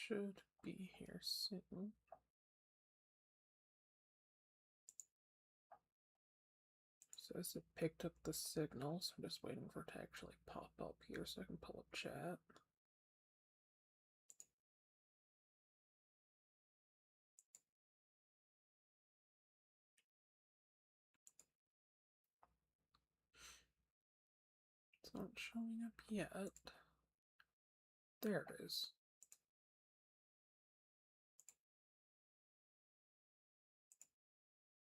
should be here soon. Says it picked up the signal, so I'm just waiting for it to actually pop up here so I can pull up chat. It's not showing up yet. There it is.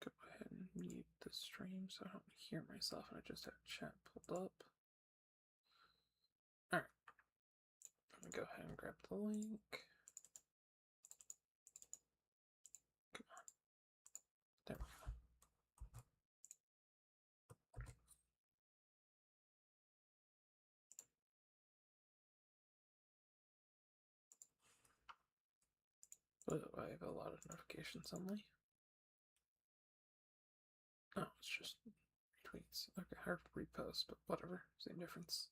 Go ahead and mute the stream so I don't hear myself and I just have chat pulled up. Alright. I'm gonna go ahead and grab the link. Come on. There we go. But I have a lot of notifications only. Oh, it's just retweets. Okay, hard to repost, but whatever. Same difference.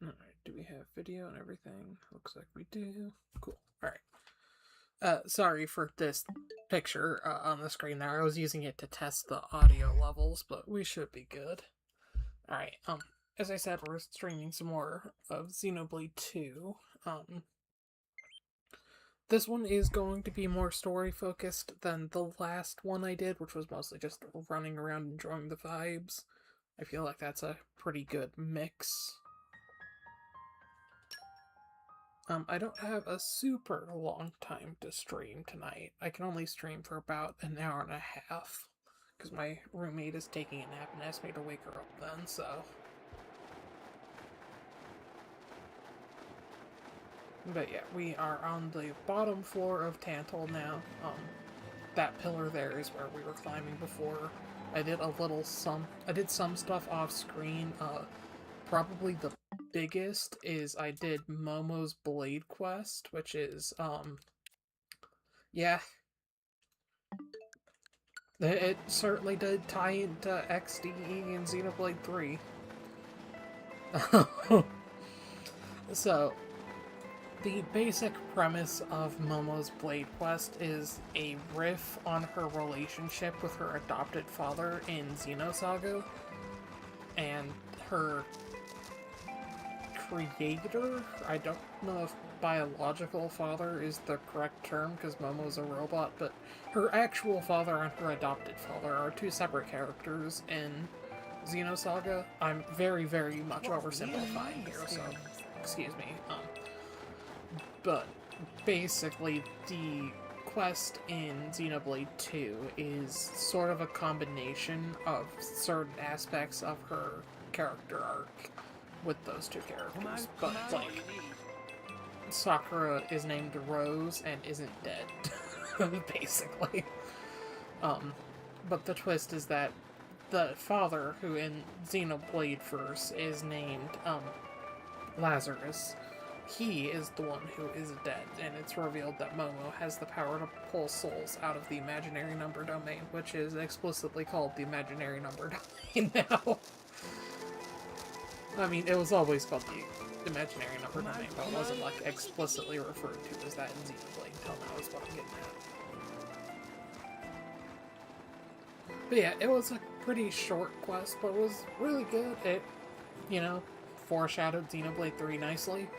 Alright, do we have video and everything? Looks like we do. Cool. Alright. Sorry for this picture on the screen there. I was using it to test the audio levels, but we should be good. Alright, as I said, we're streaming some more of Xenoblade 2. This one is going to be more story-focused than the last one I did, which was mostly just running around enjoying the vibes. I feel like that's a pretty good mix. I don't have a super long time to stream tonight. I can only stream for about an hour and a half, because my roommate is taking a nap and asked me to wake her up then, so... But yeah, we are on the bottom floor of Tantal now. That pillar there is where we were climbing before. I did some stuff off screen. Probably the biggest is I did Momo's Blade quest, which is, yeah. It certainly did tie into XDE and Xenoblade 3. So, the basic premise of Momo's Blade quest is a riff on her relationship with her adopted father in Xenosaga, and her creator. I don't know if biological father is the correct term because Momo's a robot, but her actual father and her adopted father are two separate characters in Xenosaga. I'm very, very much oversimplifying here, so excuse me. But basically, the quest in Xenoblade 2 is sort of a combination of certain aspects of her character arc with those two characters. But, like, Sakura is named Rose and isn't dead, basically. But the twist is that the father, who in Xenoblade Verse is named, Lazarus, he is the one who is dead, and it's revealed that Momo has the power to pull souls out of the imaginary number domain, which is explicitly called the imaginary number domain now. I mean, it was always called the imaginary number domain, but it wasn't, like, explicitly referred to as that in Xenoblade until now is what I'm getting at. But yeah, it was a pretty short quest, but it was really good. It, you know, foreshadowed Xenoblade 3 nicely.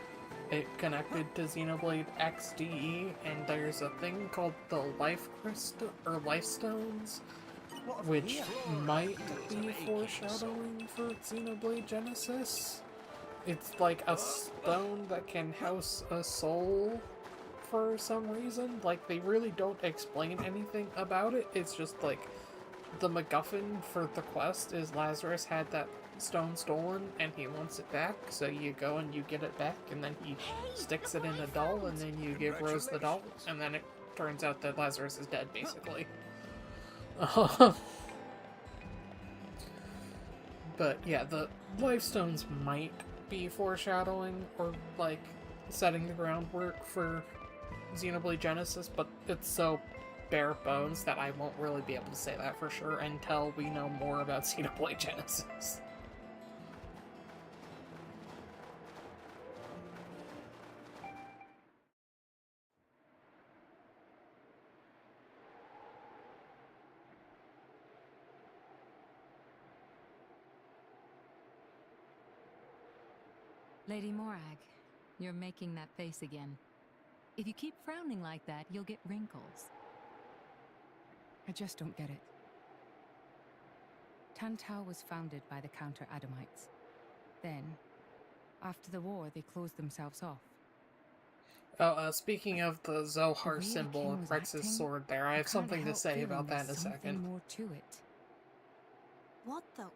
It connected to Xenoblade XDE, and there's a thing called the Life Crystal, or Life Stones, which might be foreshadowing for Xenoblade Genesis. It's like a stone that can house a soul for some reason. Like, they really don't explain anything about it. It's just like, the MacGuffin for the quest is Lazarus had that stone stolen and he wants it back, so you go and you get it back, and then he sticks it in a doll, and then you give Rose the doll, and then it turns out that Lazarus is dead, basically. But yeah, the Life Stones might be foreshadowing or, like, setting the groundwork for Xenoblade Genesis, but it's so bare bones that I won't really be able to say that for sure until we know more about Xenoblade Genesis. Lady Morag, you're making that face again. If you keep frowning like that, you'll get wrinkles. I just don't get it. Tantau was founded by the Counter-Adamites. Then, after the war, they closed themselves off. Oh, speaking of the Zohar The way the symbol king and was Rex's acting, sword there, I have can't something to help say feeling about that in a there's something second. more to it. What though?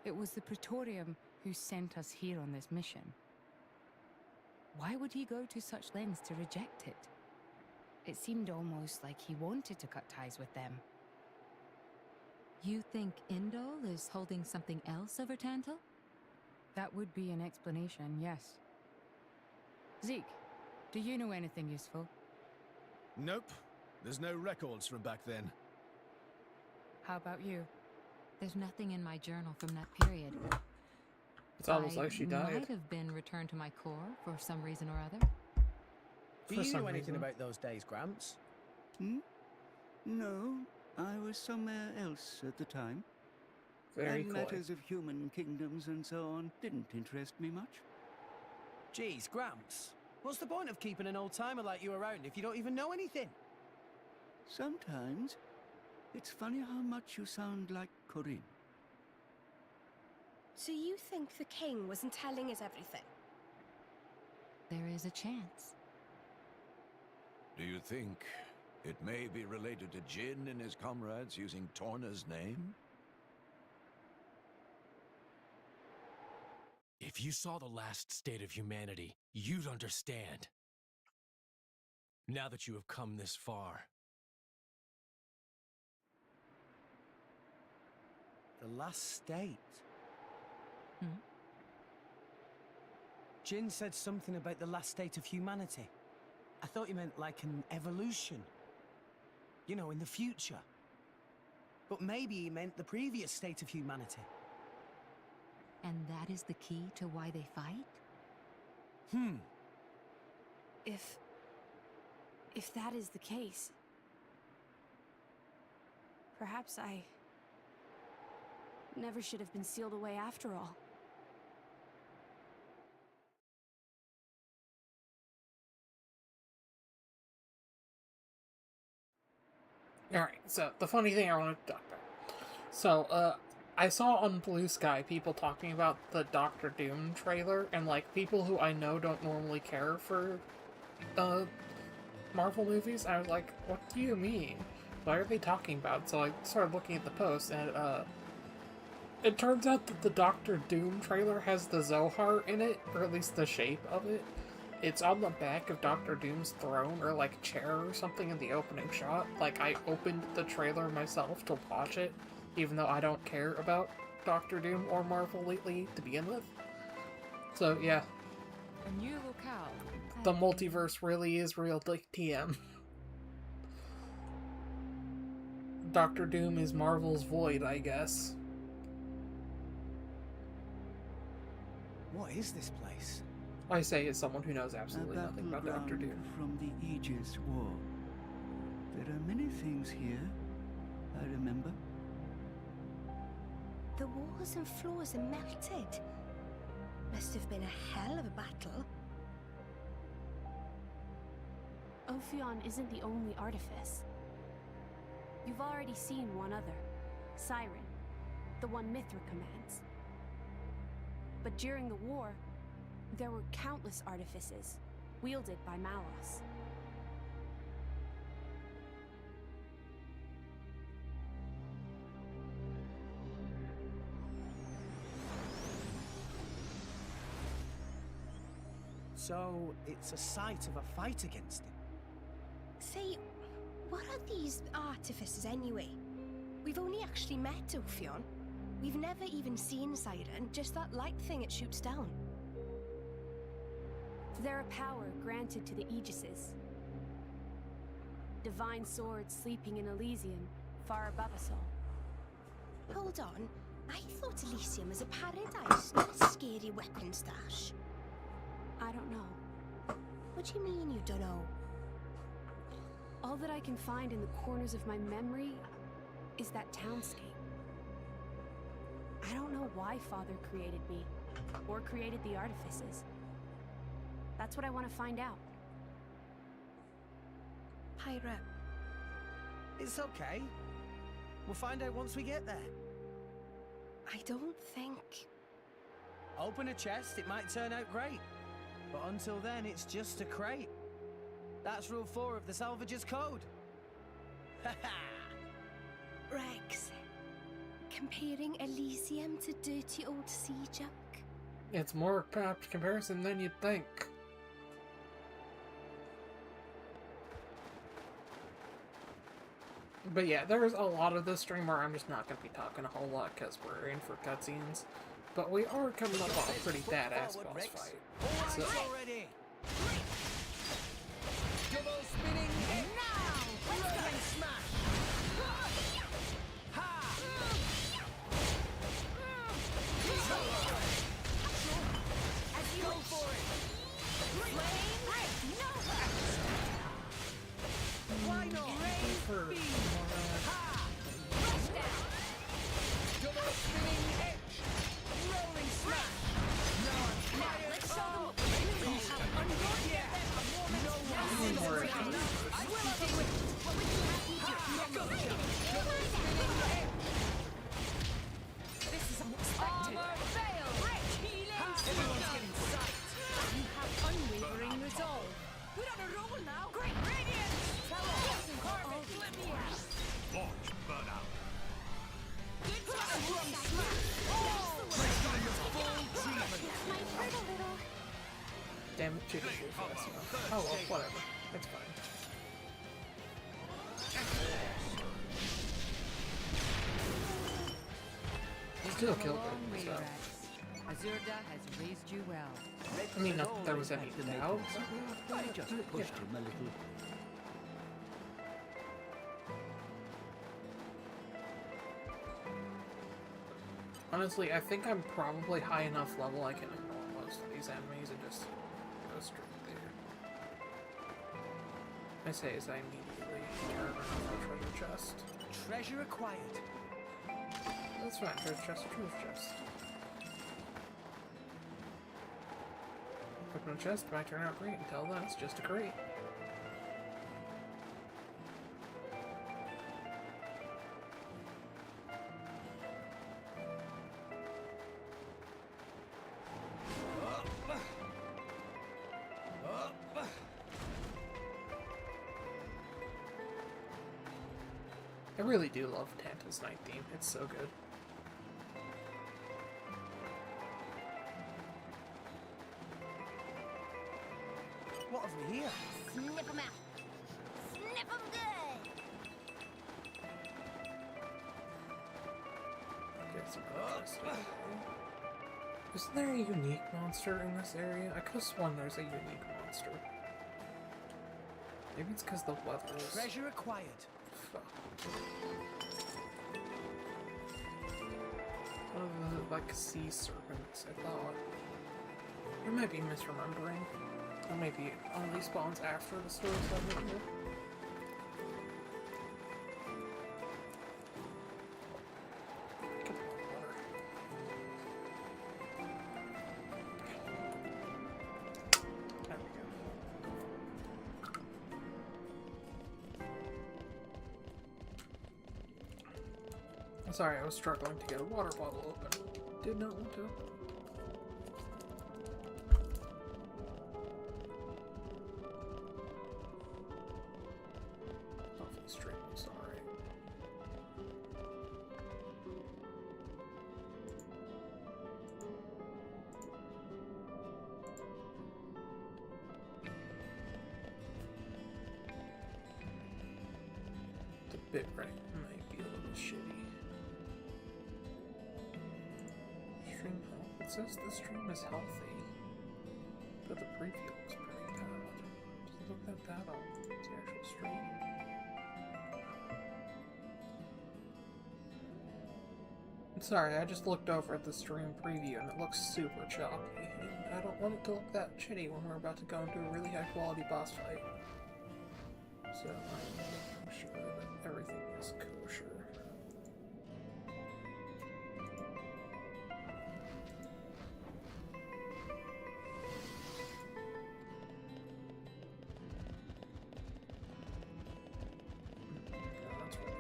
It was the Praetorium who sent us here on this mission. Why would he go to such lengths to reject it? It seemed almost like he wanted to cut ties with them. You think Indol is holding something else over Tantal? That would be an explanation, yes. Zeke, do you know anything useful? Nope. There's no records from back then. How about you? There's nothing in my journal from that period. It's almost like she died. Might have been returned to my corps for some reason or other. Do you know anything about those days, Gramps? Hmm? No, I was somewhere else at the time. Very And coy. matters of human kingdoms and so on didn't interest me much. Geez, Gramps. What's the point of keeping an old-timer like you around if you don't even know anything? Sometimes, it's funny how much you sound like Corinne. So you think the king wasn't telling us everything? There is a chance. Do you think it may be related to Jin and his comrades using Torna's name? If you saw the last state of humanity, you'd understand. Now that you have come this far. The last state? Hmm? Jin said something about the last state of humanity. I thought he meant like an evolution. You know, in the future. But maybe he meant the previous state of humanity. And that is the key to why they fight? If that is the case, perhaps I never should have been sealed away after all. Alright, so the funny thing I wanted to talk about. So, I saw on Blue Sky people talking about the Doctor Doom trailer, and like people who I know don't normally care for Marvel movies. I was like, what do you mean? What are they talking about? So I started looking at the post, and it turns out that the Doctor Doom trailer has the Zohar in it, or at least the shape of it. It's on the back of Doctor Doom's throne, or like chair or something in the opening shot. Like, I opened the trailer myself to watch it, even though I don't care about Doctor Doom or Marvel lately to begin with. So, yeah. A new locale. The multiverse really is real, like TM. Doctor Doom is Marvel's Void, I guess. What is this place? I say as someone who knows A absolutely nothing about Doctor battleground Doom. from the Aegis War. There are many things here, I remember. The walls and floors are melted. Must have been a hell of a battle. Ophion isn't the only artifice. You've already seen one other, Siren, the one Mithra commands. But during the war, there were countless artifices, wielded by Malos. So, it's a site of a fight against him. Say, what are these artifices anyway? We've only actually met Ophion. We've never even seen Siren, just that light thing it shoots down. They're a power granted to the Aegises. Divine swords sleeping in Elysium, far above us all. Hold on, I thought Elysium was a paradise, not a scary weapon stash. I don't know. What do you mean you don't know? All that I can find in the corners of my memory is that townscape. I don't know why Father created me, or created the artifices. That's what I want to find out. Pyra, It's okay. We'll find out once we get there. I don't think... Open a chest, it might turn out great. But until then, it's just a crate. That's rule 4 of the Salvager's Code. Rex, comparing Elysium to dirty old sea junk. It's more apt comparison than you'd think. But yeah, there's a lot of this stream where I'm just not going to be talking a whole lot because we're in for cutscenes. But we are coming up on a pretty badass boss fight. So, Already. Double spinning hit. Now, rolling smash. Ha! As you go for it. Flame. No. Why not? for Ha! Rush down. Double spinning edge. Rolling smash. Now I'm fired. Let's show them what we have on your No one more I will have a win. What would you have me do? Gotcha. Double spinning edge. This is unexpected. Armor fail. Everyone's getting psyched. You have unwavering resolve. We're on a roll now. Great radiance. Carbon, let me out. Launch burnout. Good try. Smash. Oh, Let's go into full treatment. Might hurt a little. damn it, chicken food for us now. Oh well, whatever. It's fine. Still killed her, so. Azurda has raised you well. I mean, not that there was any doubt. I just pushed him a little. Honestly, I think I'm probably high enough level I can ignore most of these enemies and just go straight there. I say as I immediately turn around the treasure chest. Treasure acquired. That's fine, treasure chest, treasure chest. Open a chest might turn out great. Until then, it's just a crate. I really do love Tanta's night theme. It's so good. What have we here? Snip 'em out. Snip 'em good. Get some electricity. Isn't there a unique monster in this area? I could've sworn there's a unique monster. Maybe it's because the weather is... Treasure acquired. Fuck. One of the, like, sea serpents, I thought. I might be misremembering. Or maybe it only spawns after the story segment here. Get more water. There we go. Sorry, I was struggling to get a water bottle open. Did not want to. Hopefully the stream was alright. The bitrate might be a little shitty. Stream health. It says the stream is healthy, but the preview looks pretty bad. Does it look that bad on the actual stream? Sorry, I just looked over at the stream preview and it looks super choppy, and I don't want it to look that shitty when we're about to go into a really high quality boss fight. So I'm making sure that everything is kosher.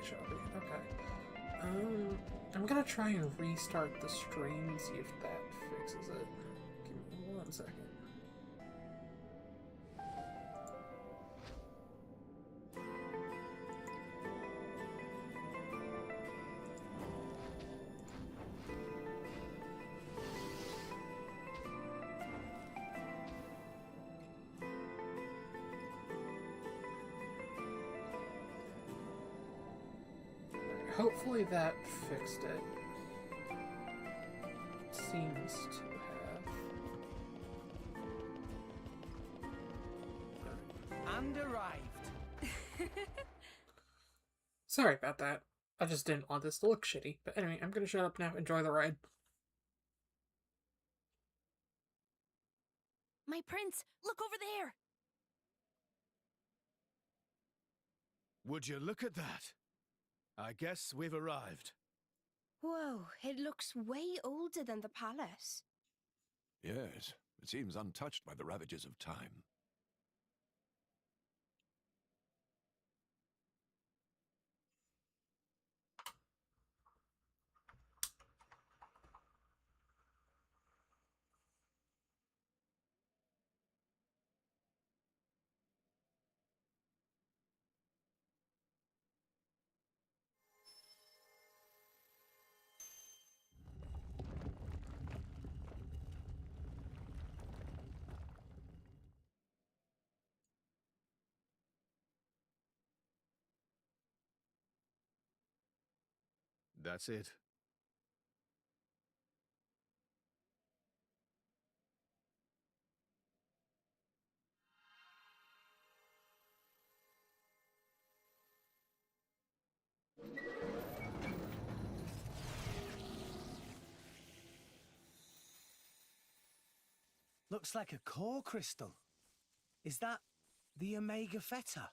shopping. Okay. I'm gonna try and restart the stream, see if that fixes it. Give me 1 second. Hopefully that fixed it. Seems to have. And arrived. Sorry about that. I just didn't want this to look shitty. But anyway, I'm gonna shut up now. Enjoy the ride. My prince, look over there! Would you look at that? I guess we've arrived. Whoa, it looks way older than the palace. Yes, it seems untouched by the ravages of time. That's it. Looks like a core crystal. Is that the Omega Theta?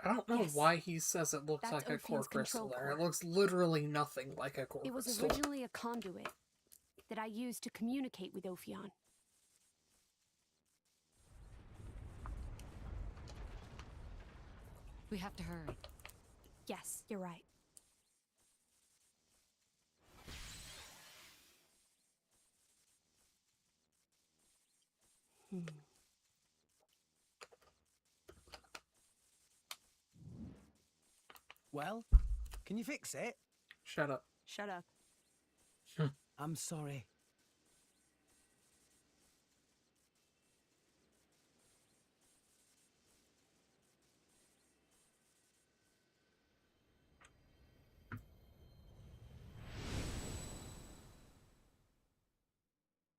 I don't know Yes. why he says it looks That's like a core Ophion's crystal control there. It core. looks literally nothing like a core It was crystal. originally a conduit that I used to communicate with Ophion. We have to hurry. Yes, you're right. Well, can you fix it? Shut up. Shut up. I'm sorry.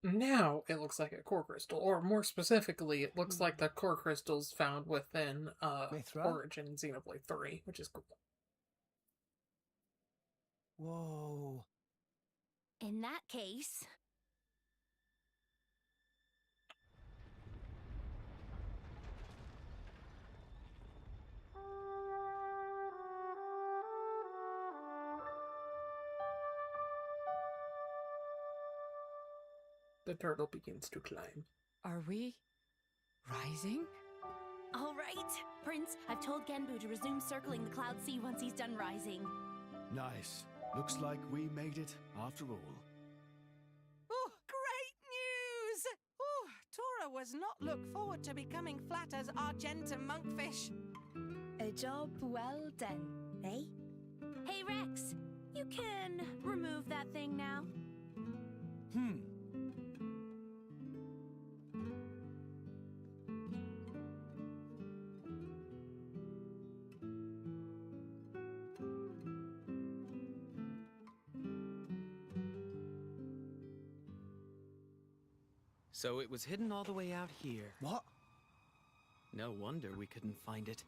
Now it looks like a core crystal, or more specifically, it looks like the core crystals found within Mithra? Origin Xenoblade 3, which is cool. Whoa. In that case... The turtle begins to climb. Are we rising? All right, Prince, I've told Genbu to resume circling the Cloud Sea once he's done rising. Nice. Looks like we made it after all. Oh, great news! Oh, Tora was not look forward to becoming flat as Argentum monkfish. A job well done, eh? Hey, Rex, you can remove that thing now. So it was hidden all the way out here. What? No wonder we couldn't find it.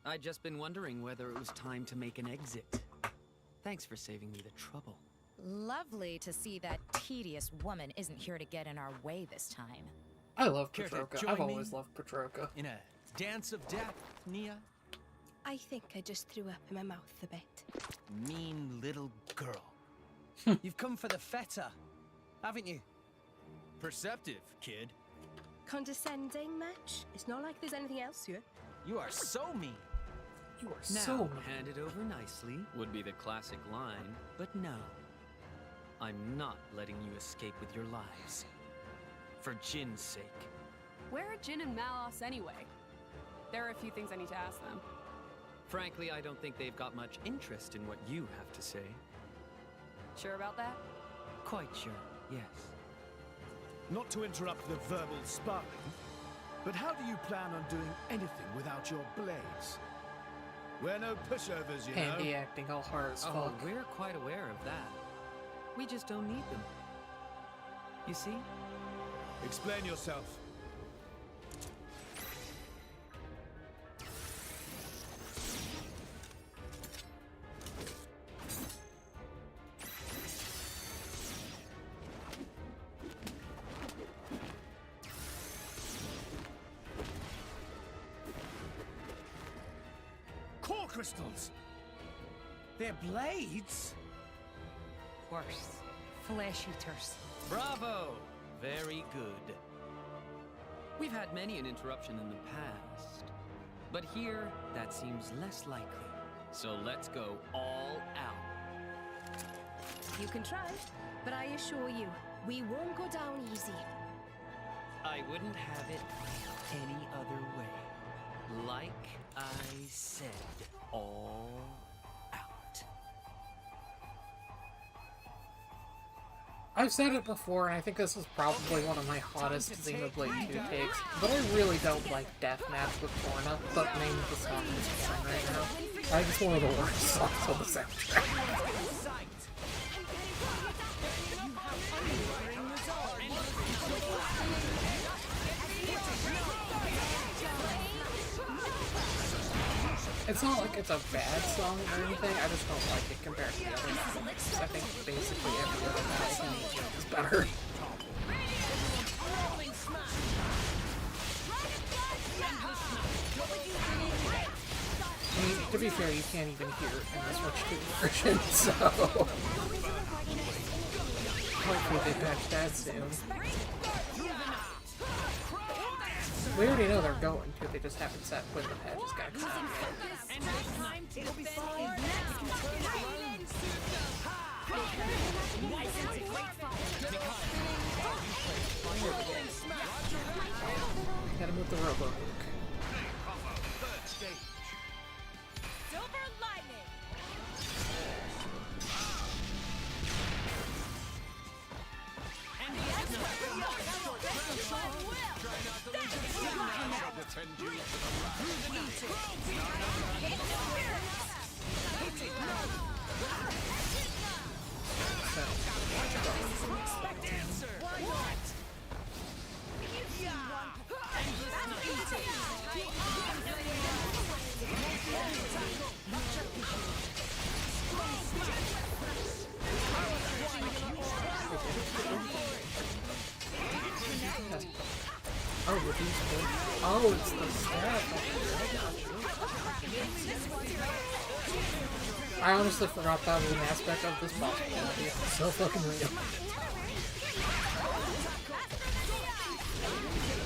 I'd just been wondering whether it was time to make an exit. Thanks for saving me the trouble. Lovely to see that tedious woman isn't here to get in our way this time. I love Care to Petroka. join I've me? always loved Petroka. In a dance of death, Nia? I think I just threw up in my mouth a bit. Mean little girl. You've come for the Theta, haven't you? Perceptive, kid. Condescending much? It's not like there's anything else here. You are so mean. You are Now, so mean. hand it over nicely would be the classic line, but no. I'm not letting you escape with your lives. For Jin's sake. Where are Jin and Malos anyway? There are a few things I need to ask them. Frankly, I don't think they've got much interest in what you have to say. Sure about that? Quite sure, yes. Not to interrupt the verbal sparring, but how do you plan on doing anything without your blades? We're no pushovers, you know. Handy acting all hard as Oh, fuck. we're quite aware of that. We just don't need them. You see? Explain yourself. Core crystals! They're blades? Worse. Flesh eaters. Bravo! Very good. We've had many an interruption in the past, but here that seems less likely. So let's go all out. You can try, but I assure you, we won't go down easy. I wouldn't have it any other way. Like I said, all out. I've said it before, and I think this is probably one of my hottest Xenoblade 2 takes, but I really don't like Deathmatch with Torna, but name the song is fine right now. I think it's one of the worst songs on the soundtrack. It's not like it's a bad song or anything, I just don't like it compared to the other ones. I think basically every other battle is better. I mean, to be fair, you can't even hear it in the Switch 2 version, so... hopefully they patch that soon. We already know they're going to, they just haven't said when the patch is gonna come out. Gotta move the robo hook. Silver lightning. And Oh, with these four. Oh, it's the staff. I honestly forgot that was an aspect of this boss quality. It's so fucking real.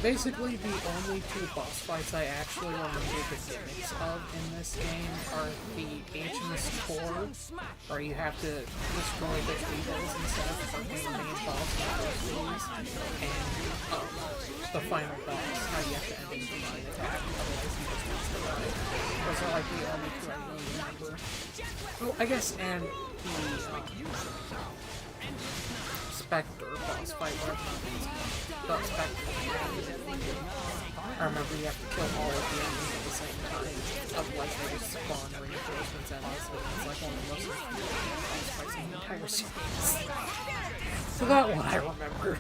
Basically, the only two boss fights I actually remember the gimmicks of in this game are the HMS Core, where you have to destroy the tables instead of fighting the main boss with those things, and the final boss, how you have to end it with an attack, otherwise you just don't survive. Those are like the only two I really remember. Oh, I guess, and the Spectre boss fight where the Spectre. I remember you have to kill all of the enemies at the same time, otherwise they just spawn reinforcements at us, and it's like one of the most boss fights in the entire series. So that one I remember.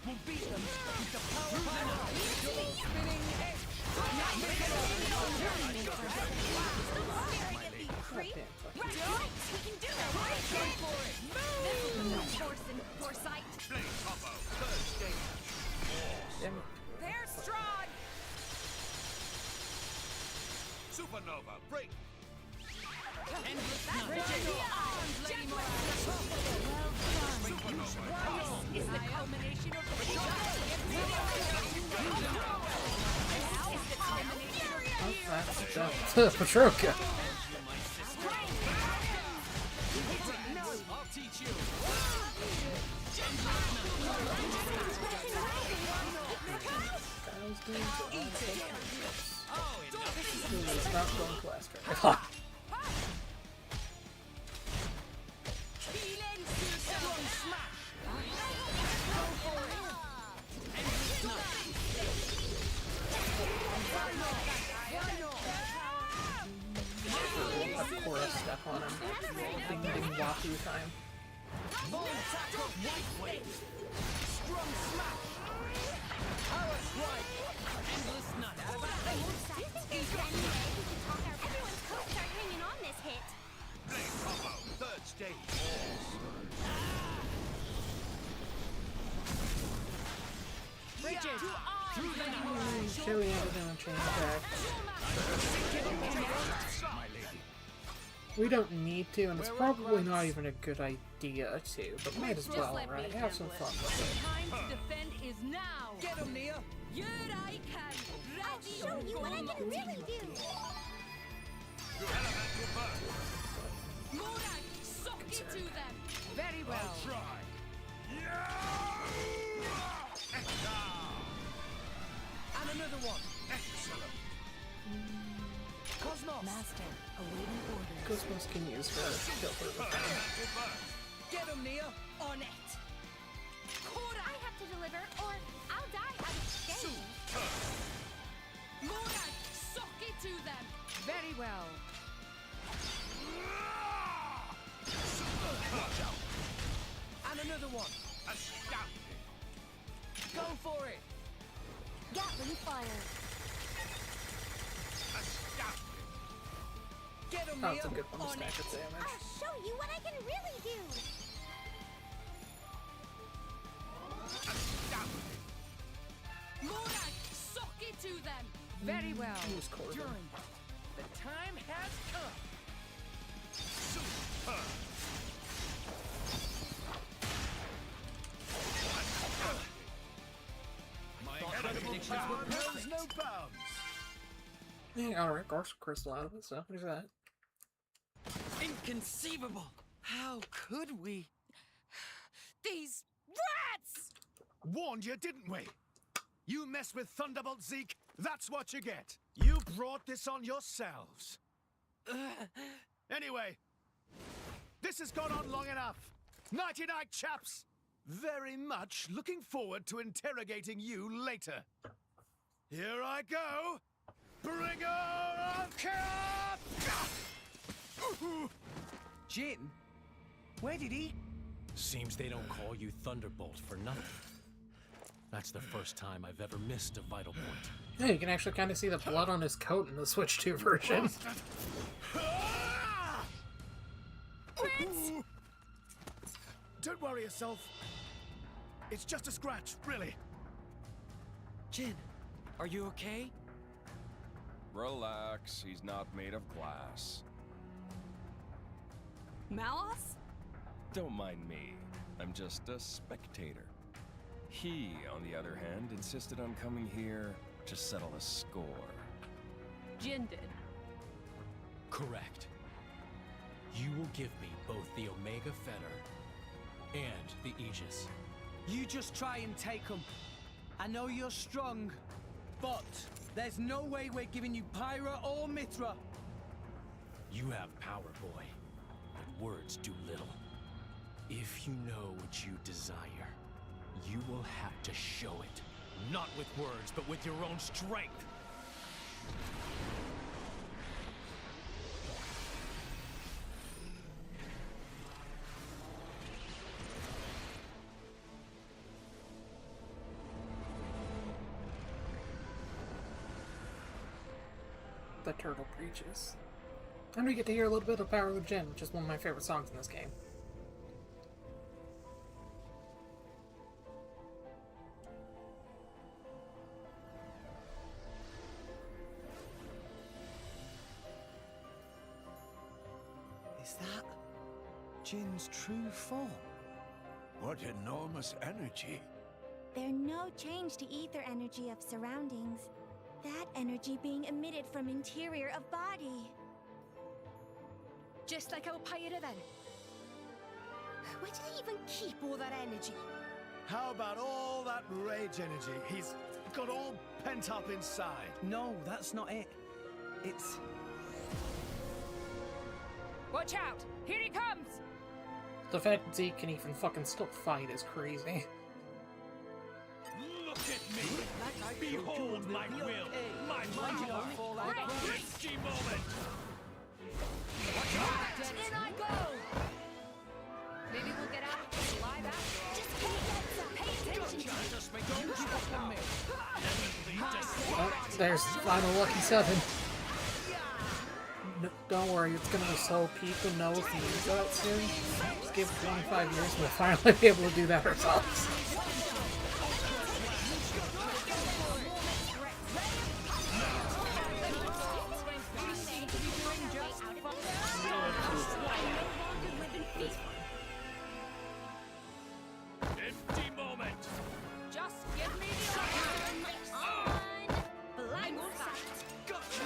we'll beat them They're strong! Supernova, break! Is the culmination of That's Patroka. I'll teach you. It's not going to last very long. Of course, step on him. Ding ding wahoo time. strong smash! Power strike! Endless nut! Everyone's hopes are hanging on this hit. Blade combo, third stage. Should we have a chain attack? We don't need to, and it's probably not even a good idea to, but might as well, right? Have some fun with it. Time to defend is now! Get him, Nia! Here I can! I'll show you what I can really do! Morak, suck it to them! Very well. I'll try. And another one! Excellent. Cosmos! Master, awaiting orders. Cosmos can use her filter with them. Get him, Nia! On it! I have to deliver, or I'll die out of stage. Morak, suck it to them! Very well. Watch out. And another one! Astounding. Go for it! Gatling fire. Astounding. Get him, That's Nia! a good one to On stack it! its damage. I'll show you what I can really do. Astounding. Morak, suck it to them! Very well. Use Corbin. During. The time has come. Super. My Incredible predictions were power knows perfect. no bounds. Yeah, alright, Garson Crystal out of it, so there's that. Inconceivable! How could we? These rats! Warned you, didn't we? You mess with Thunderbolt Zeke, that's what you get. You brought this on yourselves. Anyway, this has gone on long enough. Nighty-night, chaps. Very much looking forward to interrogating you later. Here I go. Bringer of chaos! Jin? Where did he? Seems they don't call you Thunderbolt for nothing. That's the first time I've ever missed a vital point. Yeah, you can actually kind of see the blood on his coat in the Switch 2 version. Don't worry yourself. It's just a scratch, really. Jin, are you okay? Relax, he's not made of glass. Malos? Don't mind me. I'm just a spectator. He, on the other hand, insisted on coming here to settle a score. Jin did. Correct. You will give me both the Omega Fetter and the Aegis. You just try and take them. I know you're strong, but there's no way we're giving you Pyra or Mithra. You have power, boy, but words do little. If you know what you desire, you will have to show it. Not with words, but with your own strength. the turtle breaches. And we get to hear a little bit of Power of the Jinn, which is one of my favorite songs in this game. Is that Jin's true form? What enormous energy. There's no change to ether energy of surroundings. That energy being emitted from interior of body. Just like our Pyra then. Where do they even keep all that energy? How about all that rage energy he's got all pent up inside? No, that's not it. It's... Watch out! Here he comes! The fact that Zeke can even fucking still fight is crazy. Look at me! Behold my will! My power! Risky moment! Watch out! In I go! Maybe we'll get out alive after all. Just pay attention. Don't stop on me! Oh, there's the final Lucky 7. No, don't worry, it's gonna be so peak and know if you use that soon. Just give it 25 years, we'll finally be able to do that ourselves. Empty moment! Just give me the Blind sight. Gotcha!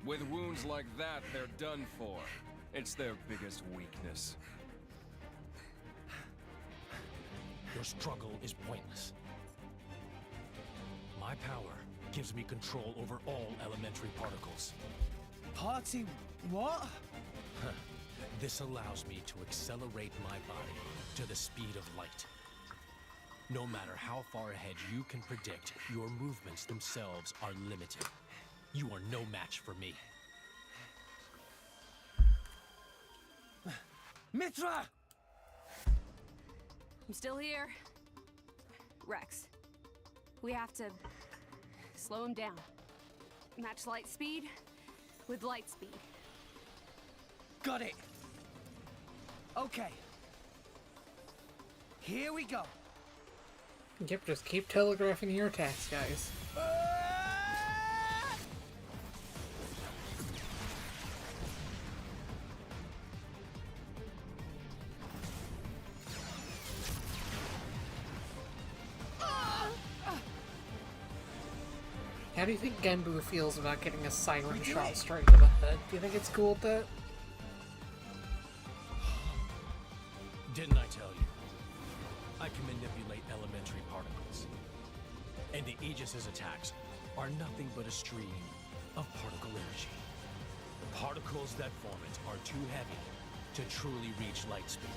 With wounds like that, they're done for. It's their biggest weakness. Your struggle is pointless. My power gives me control over all elementary particles. Party... what? This allows me to accelerate my body to the speed of light. No matter how far ahead you can predict, your movements themselves are limited. You are no match for me. Mithra! I'm still here. Rex, we have to slow him down. Match light speed with light speed. Got it. Okay. Here we go. Yep, just keep telegraphing your attacks, guys. How do you think Genbu feels about getting a siren shot straight to the head? Do you think it's cool with that? Didn't I tell you? I can manipulate elementary particles. And the Aegis's attacks are nothing but a stream of particle energy. The particles that form it are too heavy to truly reach light speed.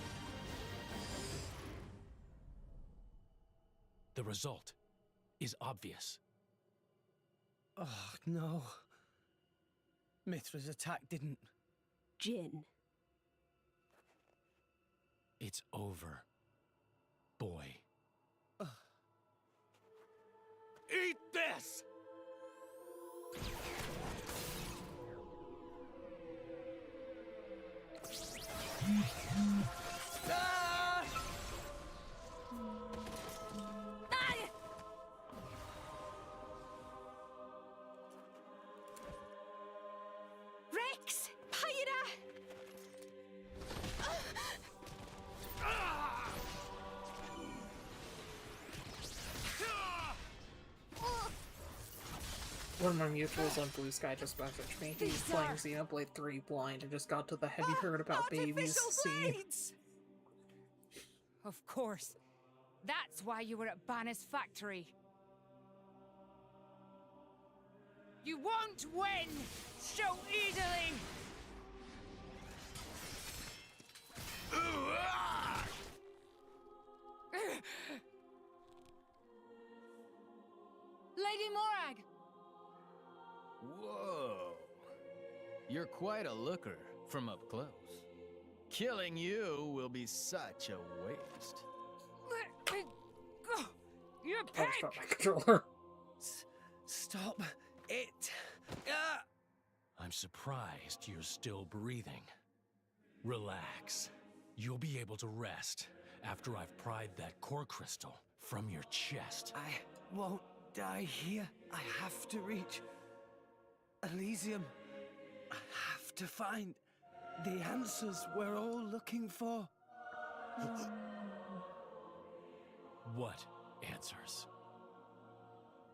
The result is obvious. Oh, no. Mithra's attack didn't... Jin. It's over, boy. Eat this! Rex! Pyra! One of my mutuals on Blue Sky just messaged me. He's playing Xenoblade 3 blind and just got to the "have you heard about babies" scene. Of course. That's why you were at Banner's factory. You won't win so easily! Lady Morag! Whoa. You're quite a looker from up close. Killing you will be such a waste. Let me go! You Oh, pig! stop my controller. Stop it! I'm surprised you're still breathing. Relax. You'll be able to rest after I've pried that core crystal from your chest. I won't die here. I have to reach Elysium. I have to find the answers we're all looking for. What answers?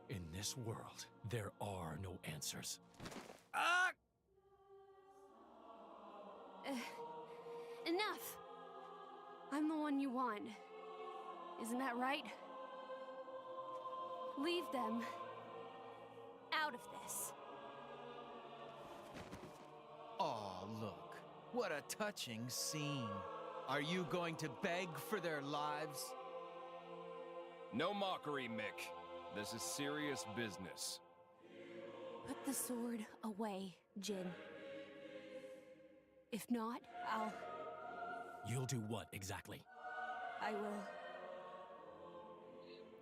In this world, there are no answers. Enough! I'm the one you want. Isn't that right? Leave them out of this. Aw, look. What a touching scene. Are you going to beg for their lives? No mockery, Mick. This is serious business. Put the sword away, Jin. If not, You'll do what exactly? I will.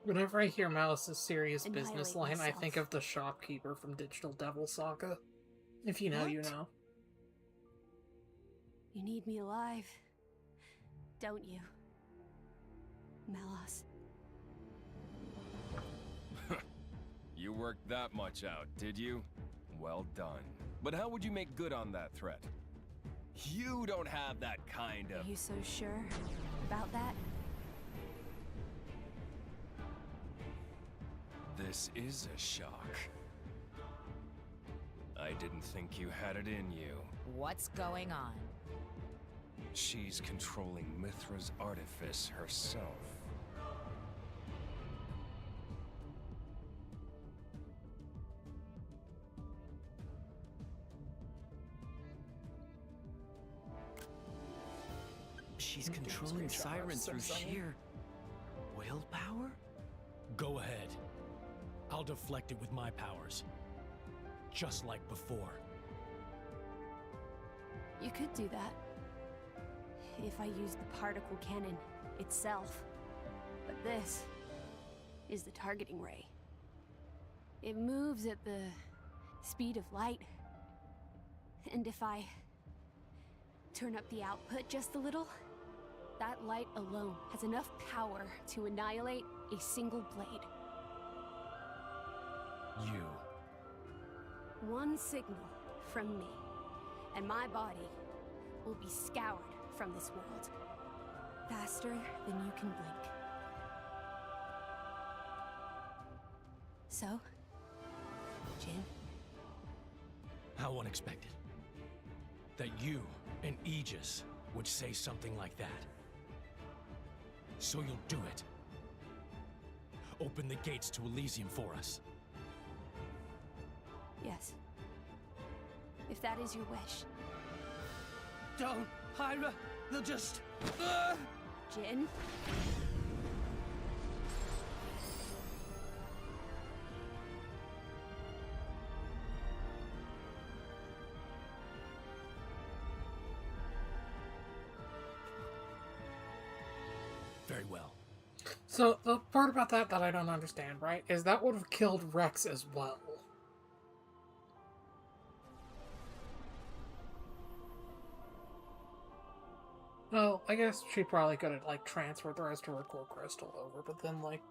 Whenever I hear Malice's serious business Annihilate line, I think myself. of the shopkeeper from Digital Devil Saga. If you know, you What? know. You need me alive, don't you, Malos? You worked that much out, did you? Well done. But how would you make good on that threat? You don't have that kind of... Are you so sure about that? This is a shock. I didn't think you had it in you. What's going on? She's controlling Mithra's artifice herself. She's controlling Siren through sheer willpower? Go ahead. I'll deflect it with my powers. Just like before. You could do that. If I used the particle cannon itself. But this is the targeting ray. It moves at the speed of light. And if I turn up the output just a little, that light alone has enough power to annihilate a single blade. You. One signal from me, and my body will be scoured from this world. Faster than you can blink. So, Jin? How unexpected. That you and Aegis would say something like that. So you'll do it. Open the gates to Elysium for us. Yes. If that is your wish. Don't, Hyra! They'll just... Jin? Very well. So, the part about that I don't understand, right, is that would have killed Rex as well. Well, I guess she probably could have, like, transferred the rest of her core crystal over, but then, like,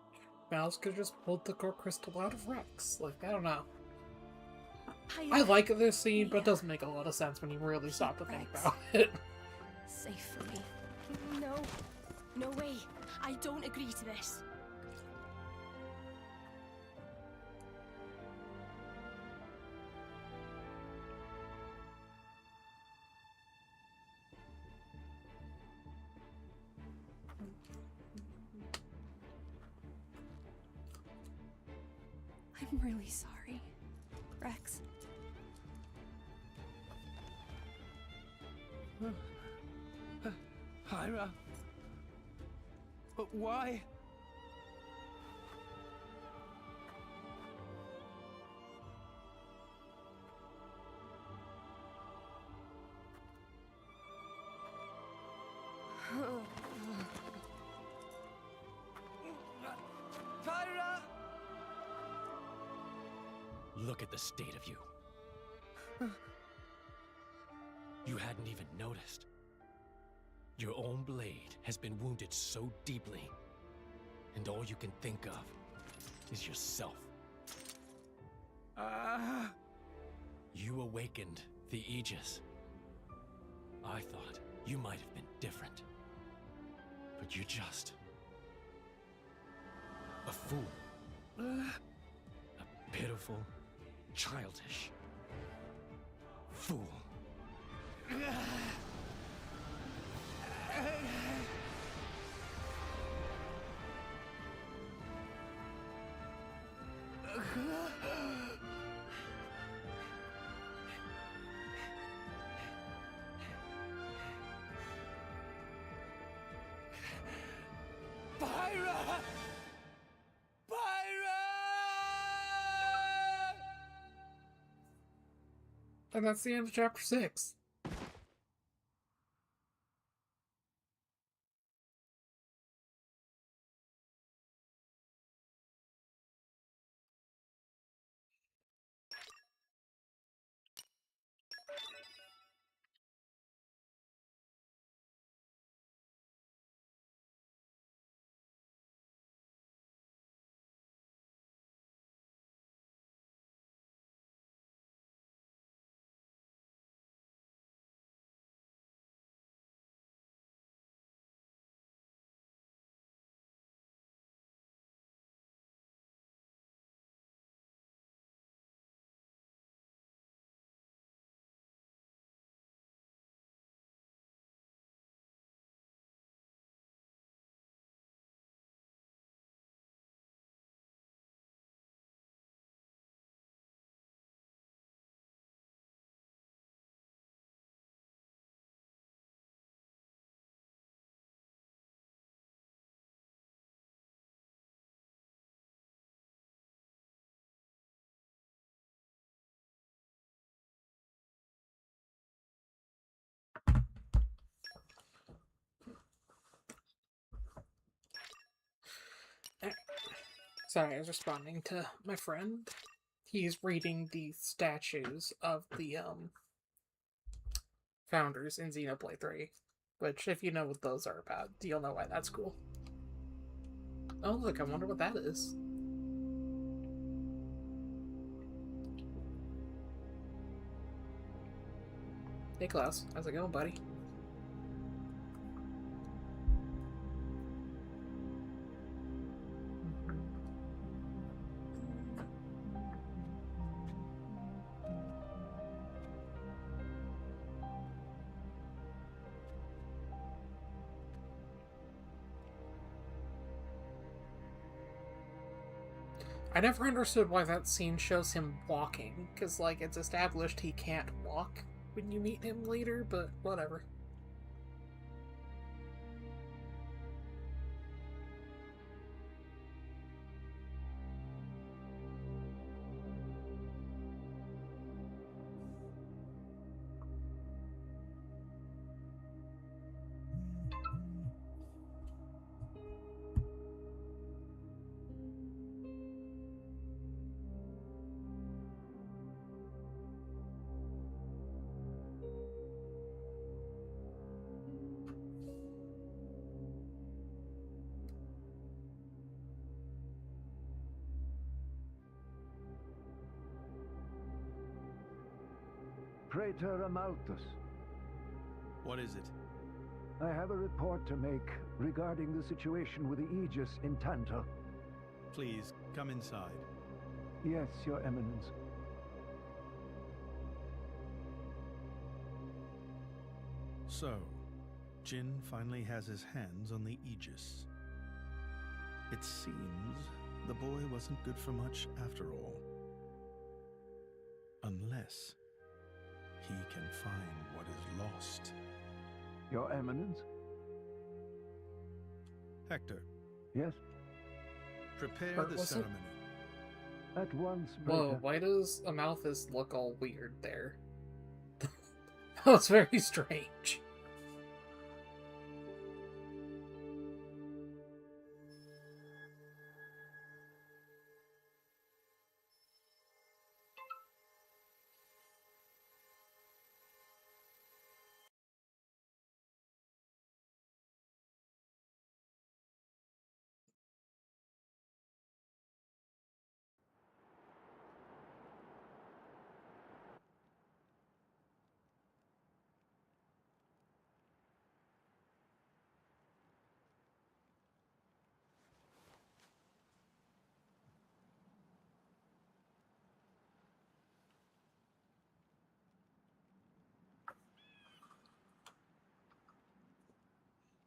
Mouse could just pull the core crystal out of Rex. Like, I don't know. I like this scene, but it doesn't make a lot of sense when you really stop to think about it. Safe for me. No. No way. I don't agree to this. really sorry, Rex. Hyra? But why? Hyra! Look at the state of you. You hadn't even noticed. Your own blade has been wounded so deeply, and all you can think of is yourself. You awakened the Aegis. I thought you might have been different, but you're just a fool. A pitiful, childish fool. Pyra! And that's the end of chapter 6. Sorry, I was responding to my friend. He's reading the statues of the founders in Xenoblade 3. Which, if you know what those are about, you'll know why that's cool. Oh look, I wonder what that is. Hey Klaus, how's it going, buddy? I never understood why that scene shows him walking, because, like, it's established he can't walk when you meet him later, but whatever. Praetor Amalthus. What is it? I have a report to make regarding the situation with the Aegis in Tantor. Please, come inside. Yes, Your Eminence. So, Jin finally has his hands on the Aegis. It seems the boy wasn't good for much after all. Unless he can find what is lost. Your Eminence? Hector, Yes? prepare Or the was it- ceremony. At once, Whoa, Maker. why does Amalthus look all weird there? That's very strange.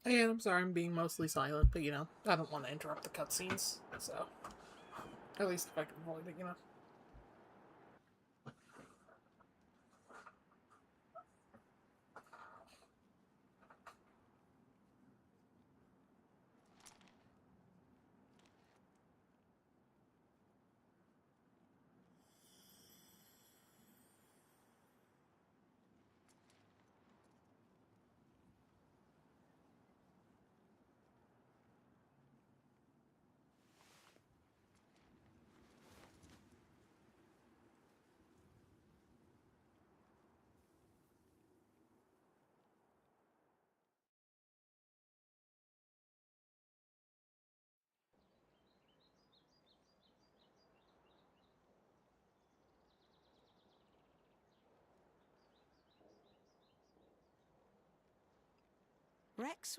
And I'm sorry I'm being mostly silent, but you know, I don't want to interrupt the cutscenes, so at least if I can avoid it, you know. Rex,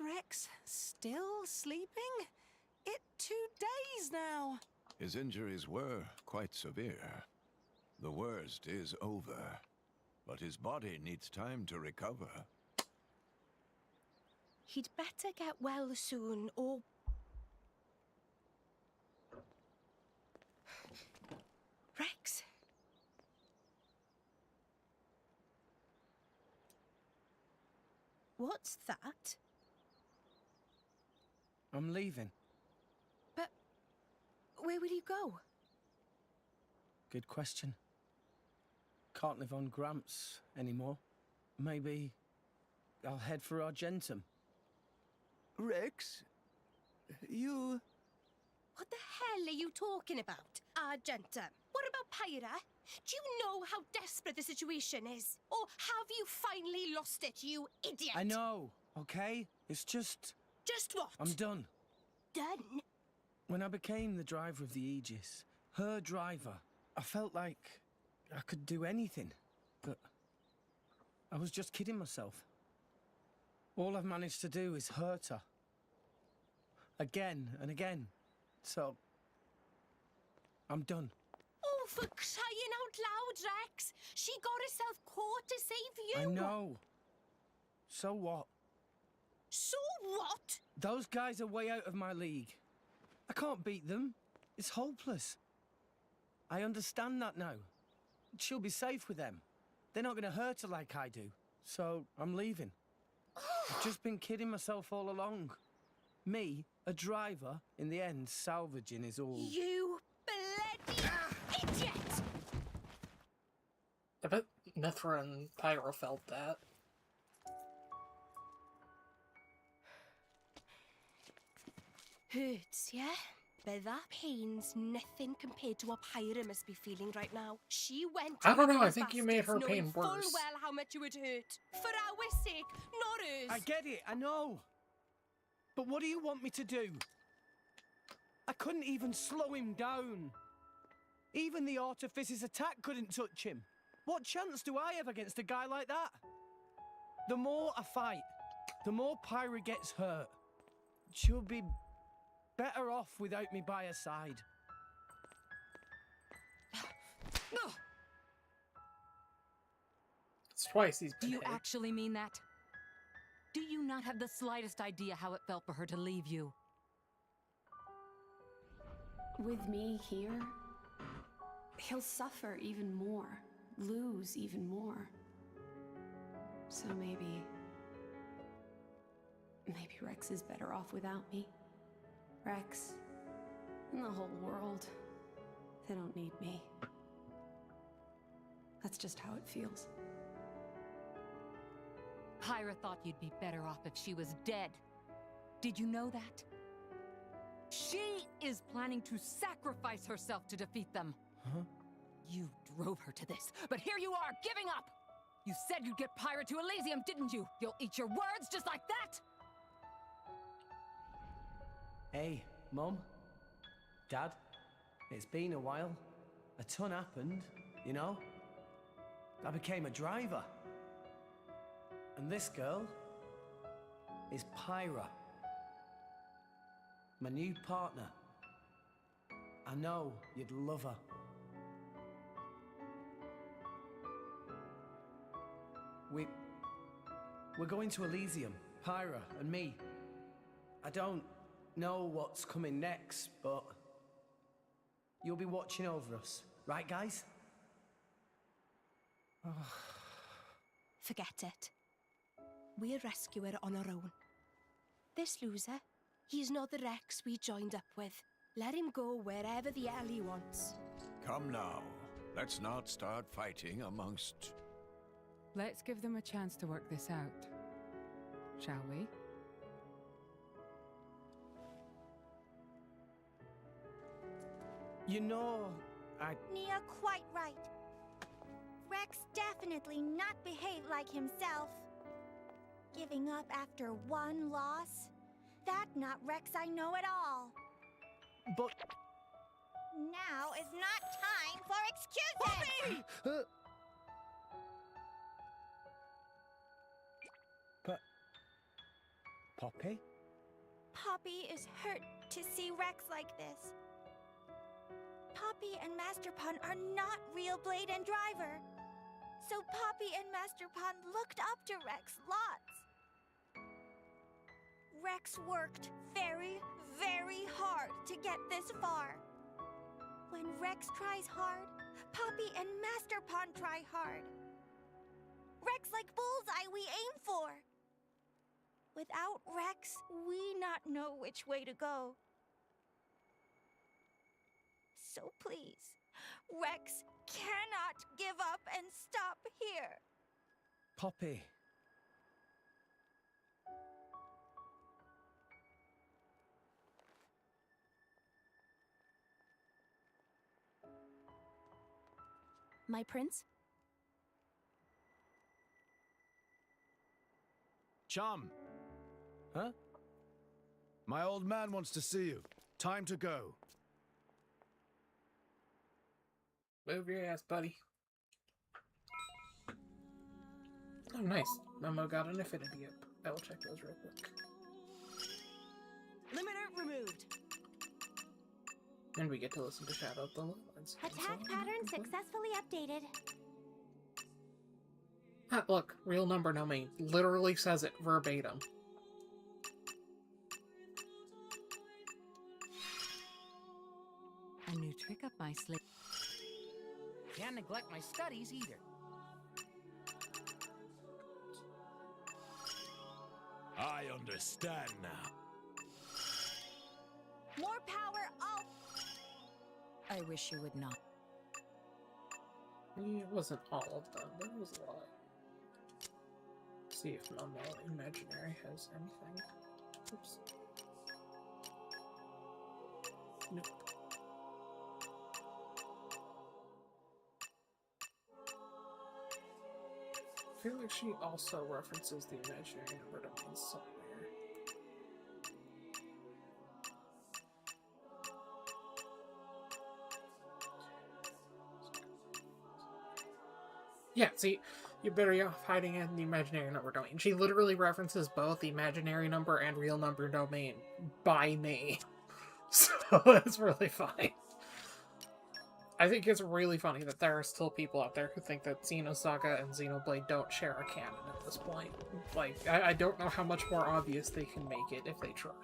still sleeping? It 2 days now. His injuries were quite severe. The worst is over, but his body needs time to recover. He'd better get well soon, or... Rex? What's that? I'm leaving. But where will you go? Good question. Can't live on Gramps anymore. Maybe I'll head for Argentum. Rex, you... What the hell are you talking about, Argentum? What about Pyra? Do you know how desperate the situation is? Or have you finally lost it, you idiot? I know, okay? It's just... Just what? I'm done. Done? When I became the driver of the Aegis, her driver, I felt like I could do anything. But I was just kidding myself. All I've managed to do is hurt her. Again and again. So, I'm done. Oh, for crying out loud, Rex! She got herself caught to save you! I know. So what? So what? Those guys are way out of my league. I can't beat them. It's hopeless. I understand that now. She'll be safe with them. They're not going to hurt her like I do. So, I'm leaving. I've just been kidding myself all along. Me, a driver, in the end, salvaging is all... You bloody idiot! I bet Mithra and Pyro felt that. Hurts, yeah? But that pain's nothing compared to what Pyra must be feeling right now. She went to I don't know, I those think you made her bastards pain knowing full worse. well how much it would hurt. For our sake, not hers. I get it, I know. But what do you want me to do? I couldn't even slow him down. Even the Artifice's attack couldn't touch him. What chance do I have against a guy like that? The more I fight, the more Pyra gets hurt. She'll be better off without me by her side. It's twice he's Do been you hit. actually mean that? Do you not have the slightest idea how it felt for her to leave you? With me here, he'll suffer even more, lose even more. So maybe Rex is better off without me. Rex and the whole world, they don't need me. That's just how it feels. Pyra thought you'd be better off if she was dead. Did you know that? She is planning to sacrifice herself to defeat them. Huh? You drove her to this, but here you are, giving up! You said you'd get Pyra to Elysium, didn't you? You'll eat your words just like that? Hey, Mum, Dad, it's been a while. A ton happened, you know? I became a driver. And this girl is Pyra, my new partner. I know you'd love her. We're going to Elysium, Pyra and me. I don't know what's coming next, but you'll be watching over us, right, guys? Forget it. We'll rescue her on our own. This loser, he's not the Rex we joined up with. Let him go wherever the hell he wants. Come now. Let's not start fighting amongst... Let's give them a chance to work this out, shall we? You know, Nia quite right. Rex definitely not behaved like himself. Giving up after one loss? That not Rex I know at all. But... Now is not time for excuses! Poppy? Poppy is hurt to see Rex like this. Poppy and Master Pun are not real Blade and Driver. So Poppy and Master Pun looked up to Rex lots. Rex worked very, very hard to get this far. When Rex tries hard, Poppy and Master Pun try hard. Rex like bullseye we aim for. Without Rex, we not know which way to go. So please, Rex cannot give up and stop here. Poppy. My prince? Chum! Huh? My old man wants to see you. Time to go. Move your ass, buddy. Oh, nice. Momo got an affinity up. I will check those real quick. Limiter removed. And we get to listen to Shadow of the Lowlands. Attack pattern successfully updated. Ah, look, real number domain. Literally says it verbatim. A new trick up my sleeve. Can't neglect my studies either. I understand now. More power, all. I wish you would not. It wasn't all of them, there was a lot. See if Momo Imaginary has anything. Oops. Nope. I feel like she also references the imaginary number domain somewhere. Yeah, see, you're better off hiding in the imaginary number domain. She literally references both the imaginary number and real number domain by name. So it's really funny. I think it's really funny that there are still people out there who think that Xenosaga and Xenoblade don't share a canon at this point. Like, I don't know how much more obvious they can make it if they tried.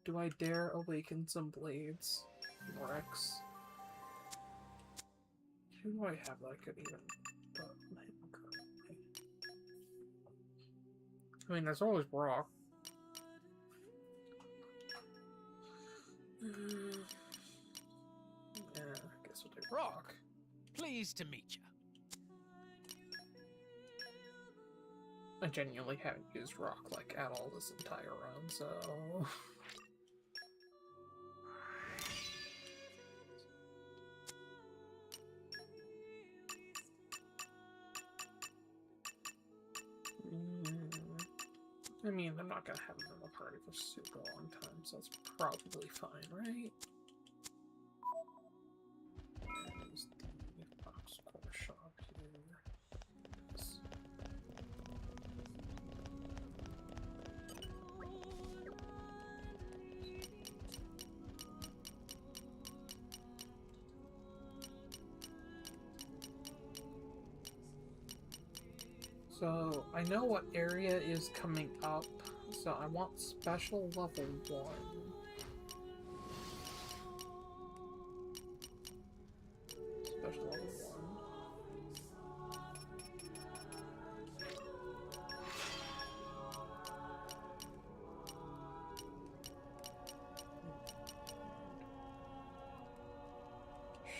Do I dare awaken some blades? Rex? Who do I have that I could even put on him currently? I mean, there's always Brock. Yeah, I guess we'll do Brock, pleased to meet you. I genuinely haven't used Rock like at all this entire run, so I mean, I'm not gonna have him in the party for a super long time, so that's probably fine, right? There's the box core shop here. So, I know what area is coming up, so I want special level 1. Special level 1.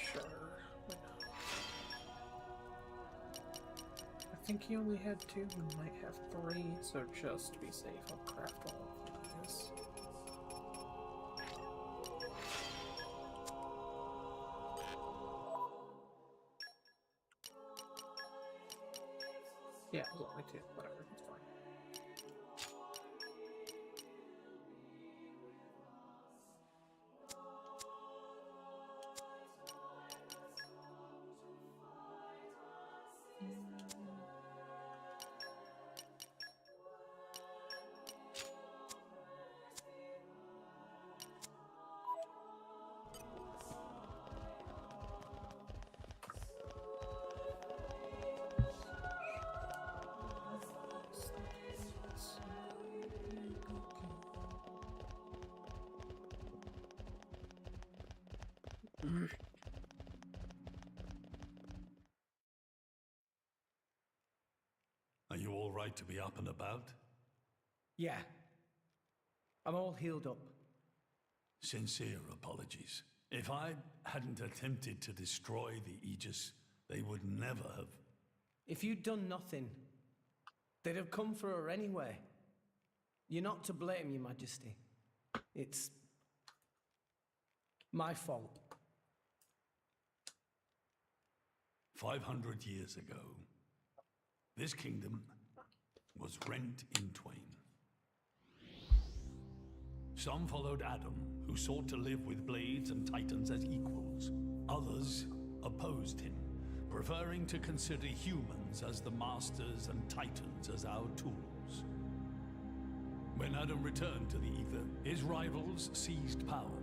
Sure. I think he only had 2, we might have 3, so just to be safe, I'll craft all of these. Yeah, it was only 2, whatever, it's fine. Are you all right to be up and about? Yeah. I'm all healed up. Sincere apologies. If I hadn't attempted to destroy the Aegis, they would never have. If you'd done nothing, they'd have come for her anyway. You're not to blame, Your Majesty. It's my fault. 500 years ago, this kingdom was rent in twain. Some followed Adam, who sought to live with blades and titans as equals. Others opposed him, preferring to consider humans as the masters and titans as our tools. When Adam returned to the Ether, his rivals seized power,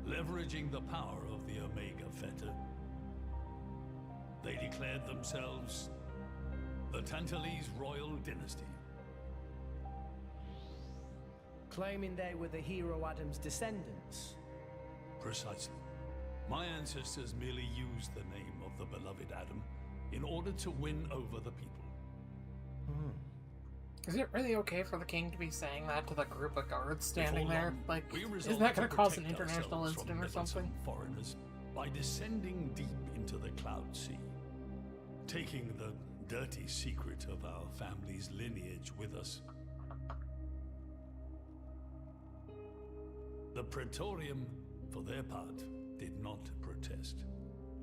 leveraging the power of the Omega Fetter. They declared themselves the Tantalese Royal Dynasty. Claiming they were the hero Adam's descendants. Precisely. My ancestors merely used the name of the beloved Adam in order to win over the people. Is it really okay for the king to be saying that to the group of guards standing Before there? long, Like, we isn't resolved that going to to cause an protect international ourselves incident from or something? meddlesome foreigners by descending deep into the Cloud Sea, taking the dirty secret of our family's lineage with us. The Praetorium, for their part, did not protest.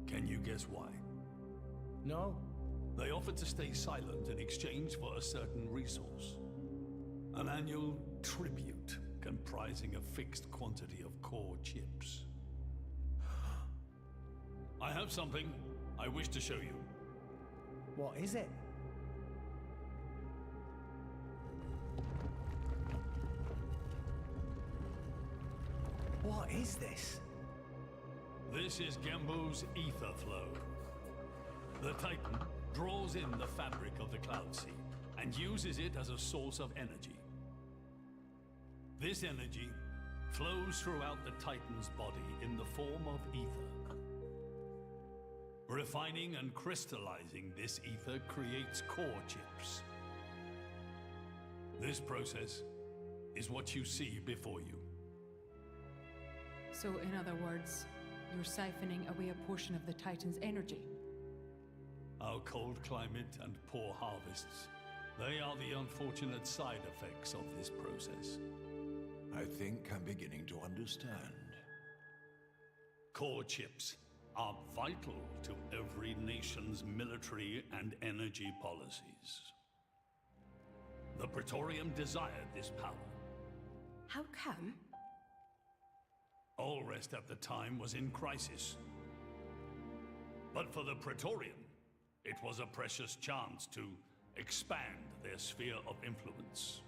Can you guess why? No. They offered to stay silent in exchange for a certain resource. An annual tribute comprising a fixed quantity of core chips. I have something I wish to show you. What is it? What is this? This is Gembu's ether flow. The Titan draws in the fabric of the Cloud Sea and uses it as a source of energy. This energy flows throughout the Titan's body in the form of ether. Refining and crystallizing this ether creates core chips. This process is what you see before you. So, in other words, you're siphoning away a portion of the Titan's energy. Our cold climate and poor harvests, they are the unfortunate side effects of this process. I think I'm beginning to understand. Core chips are vital to every nation's military and energy policies. The Praetorium desired this power. How come? Allrest at the time was in crisis. But for the Praetorium, it was a precious chance to expand their sphere of influence.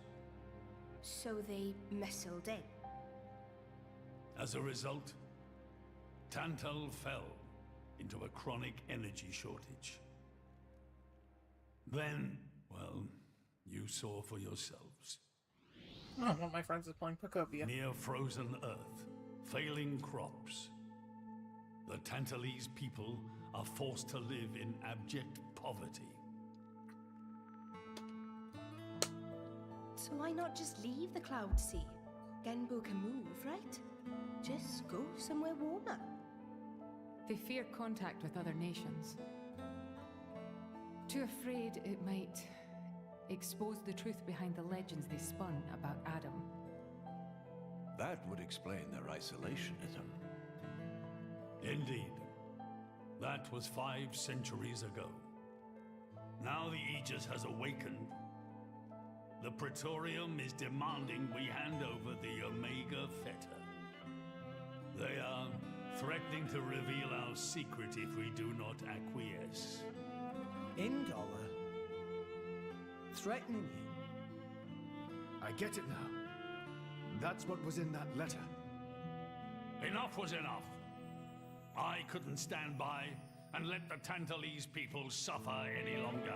So they missiled in. As a result, Tantal fell into a chronic energy shortage. Then, well, you saw for yourselves. Oh, one of my friends is playing Pocovia. Near frozen earth, failing crops. The Tantalese people are forced to live in abject poverty. So why not just leave the Cloud Sea? Genbu can move, right? Just go somewhere warmer. They fear contact with other nations. Too afraid it might expose the truth behind the legends they spun about Adam. That would explain their isolationism. Indeed. That was 5 centuries ago. Now the Aegis has awakened. The Praetorium is demanding we hand over the Omega Theta. They are threatening to reveal our secret if we do not acquiesce. Indollar? Threatening you? I get it now. That's what was in that letter. Enough was enough. I couldn't stand by and let the Tantalese people suffer any longer.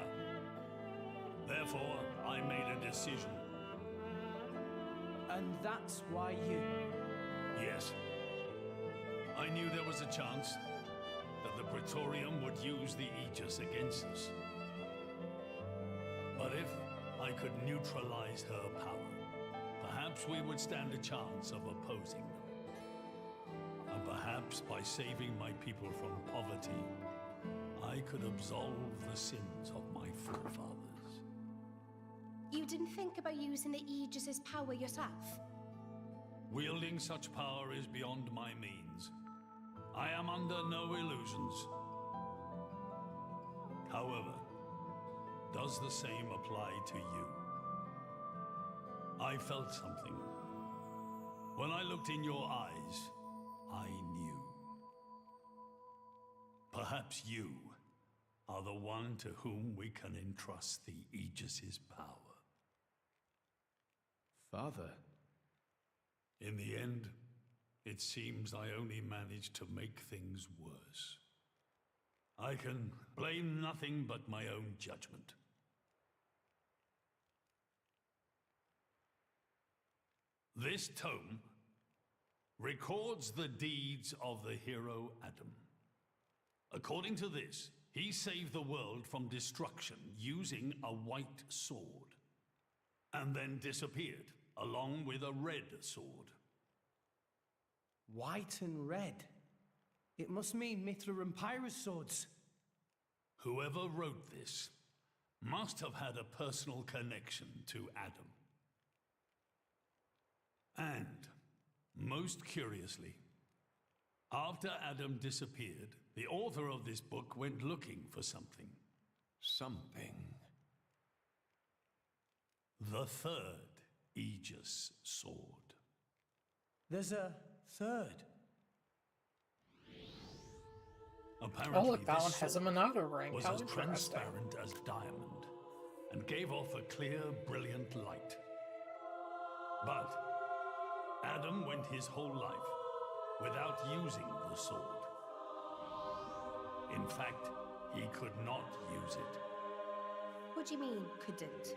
Therefore, I made a decision. And that's why you... Yes. I knew there was a chance that the Praetorium would use the Aegis against us. But if I could neutralize her power, perhaps we would stand a chance of opposing them. And perhaps by saving my people from poverty, I could absolve the sins of my forefathers. You didn't think about using the Aegis's power yourself? Wielding such power is beyond my means. I am under no illusions. However, does the same apply to you? I felt something. When I looked in your eyes, I knew. Perhaps you are the one to whom we can entrust the Aegis's power. Father. In the end, it seems I only managed to make things worse. I can blame nothing but my own judgment. This tome records the deeds of the hero Adam. According to this, he saved the world from destruction using a white sword, and then disappeared, along with a red sword. White and red? It must mean Mithra and Pyrrhus swords. Whoever wrote this must have had a personal connection to Adam. And, most curiously, after Adam disappeared, the author of this book went looking for something. Something? The third Aegis sword. There's a third? Apparently, oh, look, that this one has a sword Monado ring. was How as interesting. transparent as diamond, and gave off a clear, brilliant light. But Adam went his whole life without using the sword. In fact, he could not use it. What do you mean, couldn't?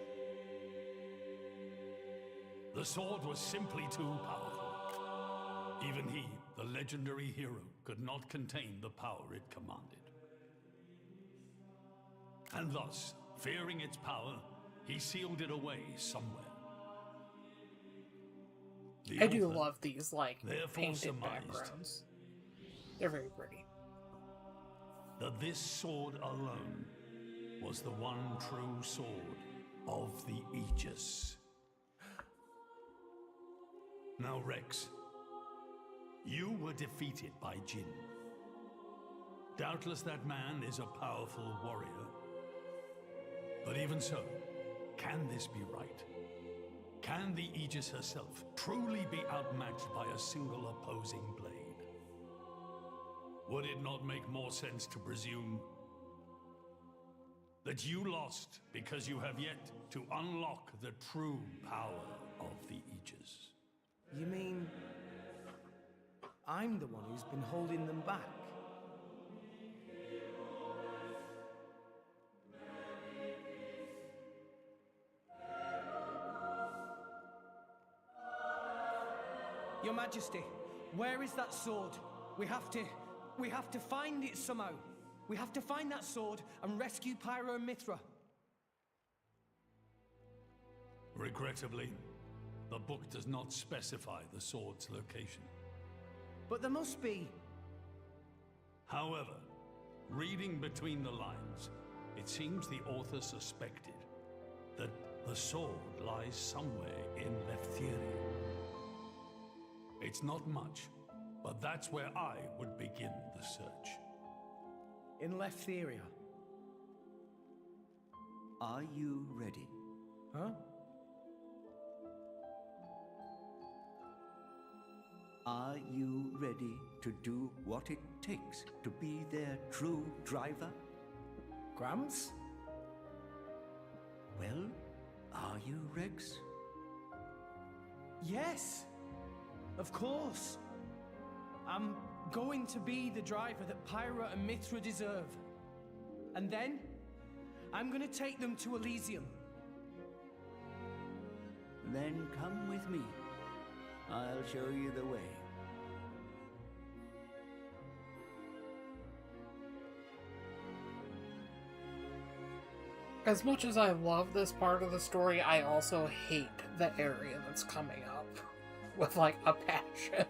The sword was simply too powerful. Even he, the legendary hero, could not contain the power it commanded. And thus, fearing its power, he sealed it away somewhere. The I do author love these, like, therefore painted surmised backgrounds. They're very pretty. that this sword alone was the one true sword of the Aegis. Now, Rex, you were defeated by Jin. Doubtless that man is a powerful warrior. But even so, can this be right? Can the Aegis herself truly be outmatched by a single opposing blade? Would it not make more sense to presume that you lost because you have yet to unlock the true power of the Aegis? You mean I'm the one who's been holding them back? Your Majesty, where is that sword? We have to find it somehow. We have to find that sword and rescue Pyro and Mithra. Regrettably, the book does not specify the sword's location. But there must be. However, reading between the lines, it seems the author suspected that the sword lies somewhere in Leftheria. It's not much, but that's where I would begin the search. In Leftheria? Are you ready? Huh? Are you ready to do what it takes to be their true driver? Gramps? Well, are you, Rex? Yes! Of course! I'm going to be the driver that Pyra and Mithra deserve. And then, I'm gonna take them to Elysium. Then come with me. I'll show you the way. As much as I love this part of the story, I also hate the area that's coming up with, like, a passion.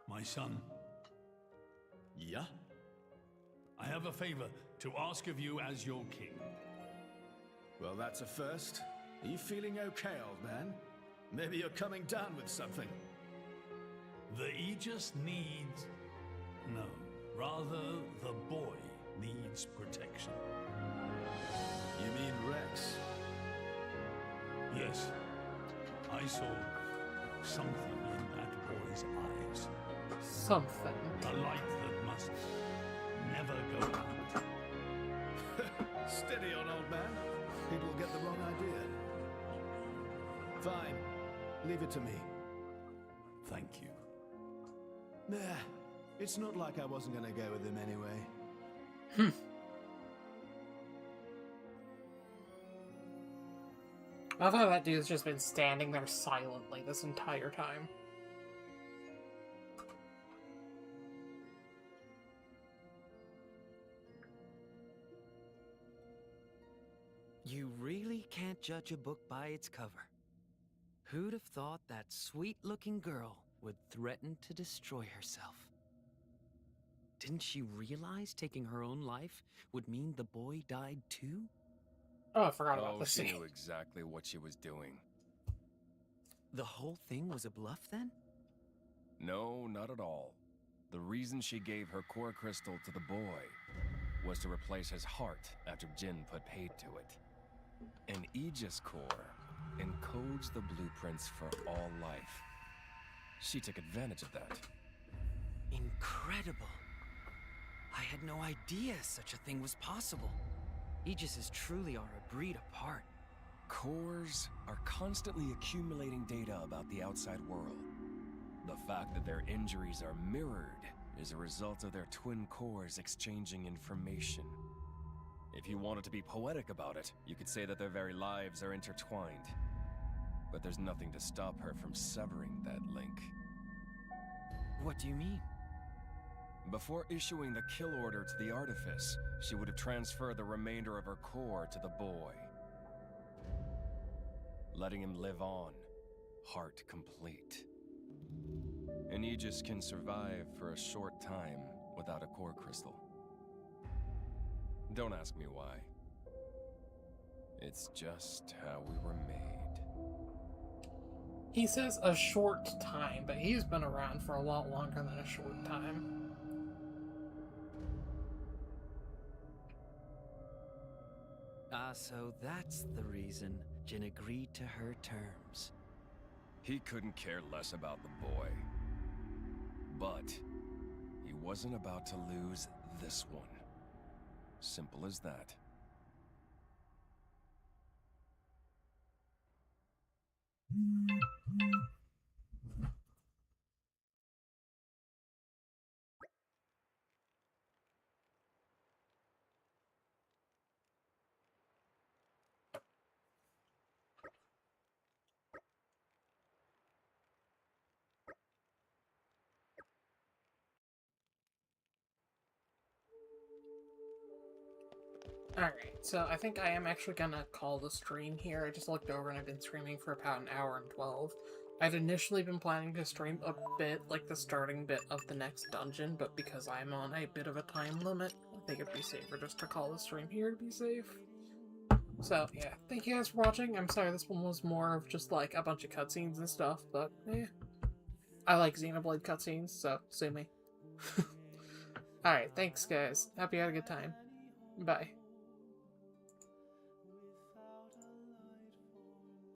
My son. Yeah? I have a favor to ask of you as your king. Well, that's a first. Are you feeling okay, old man? Maybe you're coming down with something. The Aegis needs... No, rather the boy needs protection. You mean Rex? Yes. I saw something in that boy's eyes. Something. A light that must never go out. Steady on, old man. People get the wrong idea. Fine. Leave it to me. Thank you. Nah, it's not like I wasn't gonna go with him anyway. I thought that dude's just been standing there silently this entire time. You really can't judge a book by its cover. Who'd have thought that sweet-looking girl would threaten to destroy herself? Didn't she realize taking her own life would mean the boy died too? Oh, I forgot about the She scene. knew exactly what she was doing. The whole thing was a bluff then? No, not at all. The reason she gave her core crystal to the boy was to replace his heart after Jin put paid to it. An Aegis core encodes the blueprints for all life. She took advantage of that. Incredible. I had no idea such a thing was possible. Aegises truly are a breed apart. Cores are constantly accumulating data about the outside world. The fact that their injuries are mirrored is a result of their twin cores exchanging information. If you wanted to be poetic about it, you could say that their very lives are intertwined. But there's nothing to stop her from severing that link. What do you mean? Before issuing the kill order to the Artifice, she would have transferred the remainder of her core to the boy, letting him live on, heart complete. An Aegis can survive for a short time without a core crystal. Don't ask me why. It's just how we were made. He says a short time, but he's been around for a lot longer than a short time. So that's the reason Jin agreed to her terms. He couldn't care less about the boy. But he wasn't about to lose this one. Simple as that. Alright, so I think I am actually gonna call the stream here. I just looked over and I've been streaming for about an hour and 12. I'd initially been planning to stream a bit, like the starting bit of the next dungeon, but because I'm on a bit of a time limit, I think it'd be safer just to call the stream here to be safe. So, yeah, thank you guys for watching. I'm sorry this one was more of just like a bunch of cutscenes and stuff, but eh. I like Xenoblade cutscenes, so sue me. Alright, thanks guys. Hope you had a good time. Bye.